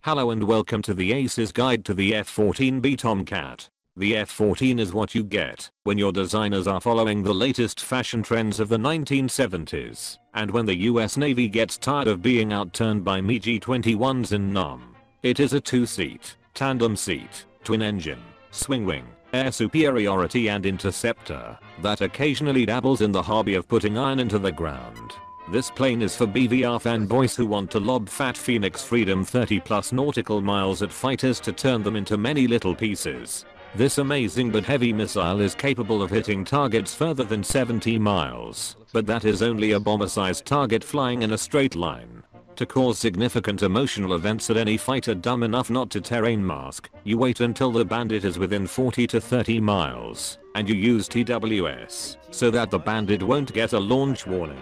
Hello and welcome to the Ace's Guide to the F14B Tomcat. The F14 is what you get when your designers are following the latest fashion trends of the 1970s, and when the US Navy gets tired of being outturned by MiG-21s in Nam. It is a two-seat, tandem seat, twin-engine, swing-wing, air superiority and interceptor that occasionally dabbles in the hobby of putting iron into the ground. This plane is for BVR fanboys who want to lob fat Phoenix Freedom 30 plus nautical miles at fighters to turn them into many little pieces. This amazing but heavy missile is capable of hitting targets further than 70 miles, but that is only a bomber-sized target flying in a straight line. To cause significant emotional events at any fighter dumb enough not to terrain mask, you wait until the bandit is within 40 to 30 miles, and you use TWS, so that the bandit won't get a launch warning.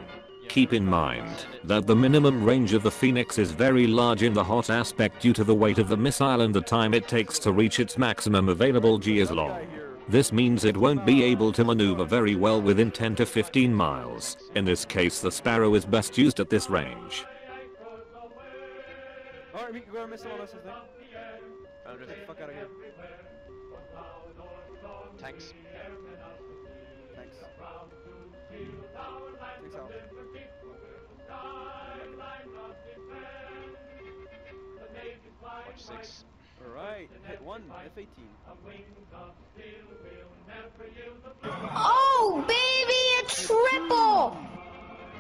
Keep in mind that the minimum range of the Phoenix is very large in the hot aspect due to the weight of the missile and the time it takes to reach its maximum available G is long. This means it won't be able to maneuver very well within 10 to 15 miles. In this case, the Sparrow is best used at this range. Alright, we can go and missile on us, I think. Get the fuck out of here. Tanks. Thanks. Thanks out. Watch 6. Alright, hit 1, F18. Oh, baby, a triple!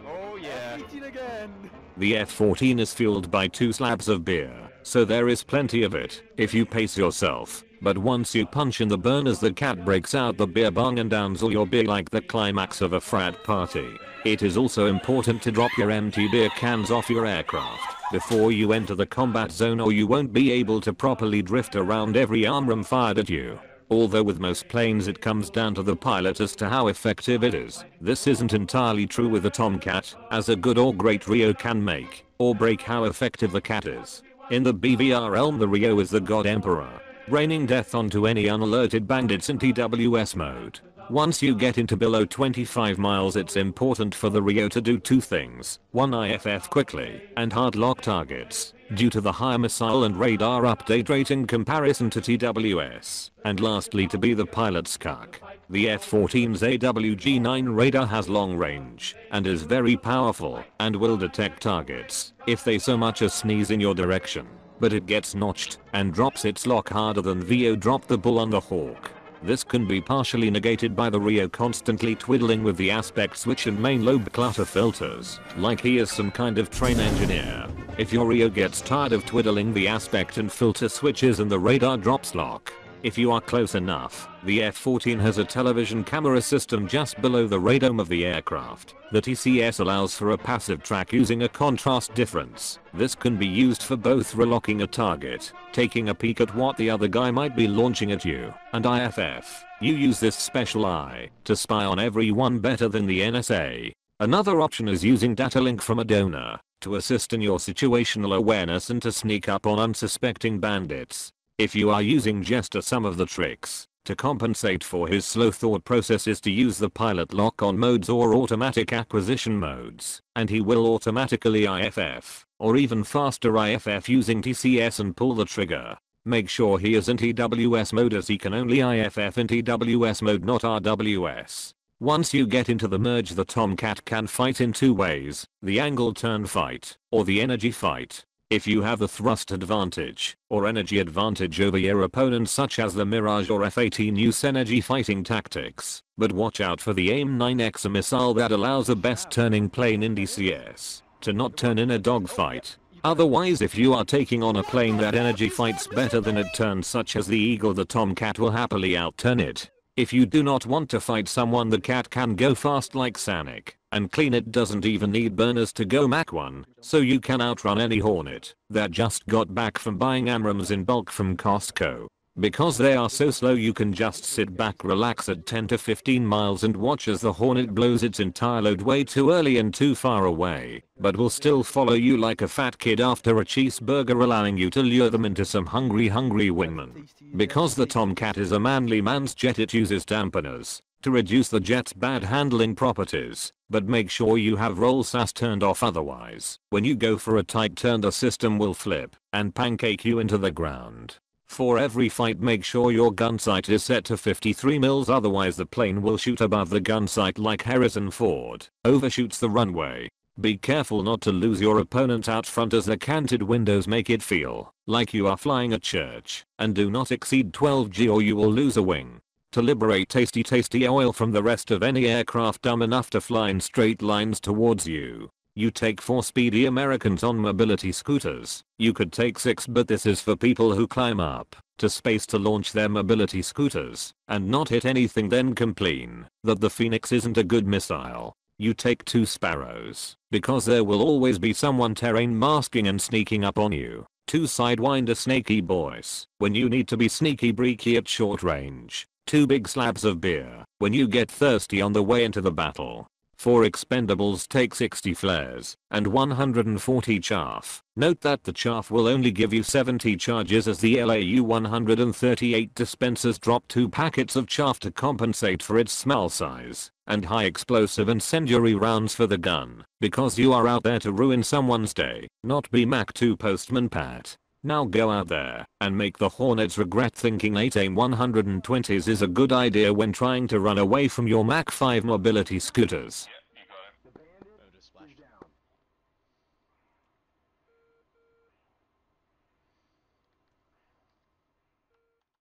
Oh yeah. F18 again! The F14 is fueled by 2 slabs of beer, so there is plenty of it if you pace yourself. But once you punch in the burners, the cat breaks out the beer bong and downs all your beer like the climax of a frat party. It is also important to drop your empty beer cans off your aircraft before you enter the combat zone, or you won't be able to properly drift around every armram fired at you. Although with most planes it comes down to the pilot as to how effective it is. This isn't entirely true with the Tomcat, as a good or great Rio can make or break how effective the cat is. In the BVR realm, the Rio is the god emperor, raining death onto any unalerted bandits in TWS mode. Once you get into below 25 miles, it's important for the Rio to do 2 things. 1, IFF quickly and hard lock targets due to the higher missile and radar update rate in comparison to TWS. And lastly, to be the pilot's cuck. The F14's AWG-9 radar has long range and is very powerful and will detect targets if they so much as sneeze in your direction. But it gets notched and drops its lock harder than VO dropped the bull on the Hawk. This can be partially negated by the Rio constantly twiddling with the aspect switch and main lobe clutter filters, like he is some kind of train engineer. If your Rio gets tired of twiddling the aspect and filter switches and the radar drops lock, if you are close enough, the F14 has a television camera system just below the radome of the aircraft. The DCS allows for a passive track using a contrast difference. This can be used for both relocking a target, taking a peek at what the other guy might be launching at you, and IFF. You use this special eye to spy on everyone better than the NSA. Another option is using data link from a donor to assist in your situational awareness and to sneak up on unsuspecting bandits. If you are using Jester, some of the tricks to compensate for his slow thought process is to use the pilot lock-on modes or automatic acquisition modes, and he will automatically IFF, or even faster IFF using TCS and pull the trigger. Make sure he is in TWS mode, as he can only IFF in TWS mode, not RWS. Once you get into the merge, the Tomcat can fight in 2 ways, the angle turn fight, or the energy fight. If you have the thrust advantage or energy advantage over your opponents, such as the Mirage or F-18, use energy fighting tactics, but watch out for the AIM-9X, a missile that allows the best turning plane in DCS to not turn in a dogfight. Otherwise, if you are taking on a plane that energy fights better than it turns, such as the Eagle, the Tomcat will happily outturn it. If you do not want to fight someone, the cat can go fast like Sonic, and clean. It doesn't even need burners to go Mach 1, so you can outrun any Hornet that just got back from buying AMRAAMs in bulk from Costco. Because they are so slow, you can just sit back, relax at 10 to 15 miles and watch as the Hornet blows its entire load way too early and too far away, but will still follow you like a fat kid after a cheeseburger, allowing you to lure them into some hungry wingman. Because the Tomcat is a manly man's jet, it uses dampeners to reduce the jet's bad handling properties, but make sure you have roll SAS turned off, otherwise, when you go for a tight turn the system will flip and pancake you into the ground. For every fight make sure your gun sight is set to 53 mils, otherwise the plane will shoot above the gun sight like Harrison Ford overshoots the runway. Be careful not to lose your opponent out front, as the canted windows make it feel like you are flying a church, and do not exceed 12 G or you will lose a wing. To liberate tasty oil from the rest of any aircraft dumb enough to fly in straight lines towards you, you take 4 speedy Americans on mobility scooters. You could take 6, but this is for people who climb up to space to launch their mobility scooters and not hit anything then complain that the Phoenix isn't a good missile. You take 2 Sparrows, because there will always be someone terrain masking and sneaking up on you. 2 Sidewinder snaky boys when you need to be sneaky breaky at short range. 2 big slabs of beer when you get thirsty on the way into the battle. 4 expendables take 60 flares and 140 chaff. Note that the chaff will only give you 70 charges, as the LAU 138 dispensers drop 2 packets of chaff to compensate for its small size, and high explosive incendiary rounds for the gun, because you are out there to ruin someone's day, not be Mach 2 Postman Pat. Now go out there and make the Hornets regret thinking 8 AIM 120s is a good idea when trying to run away from your Mach 5 mobility scooters.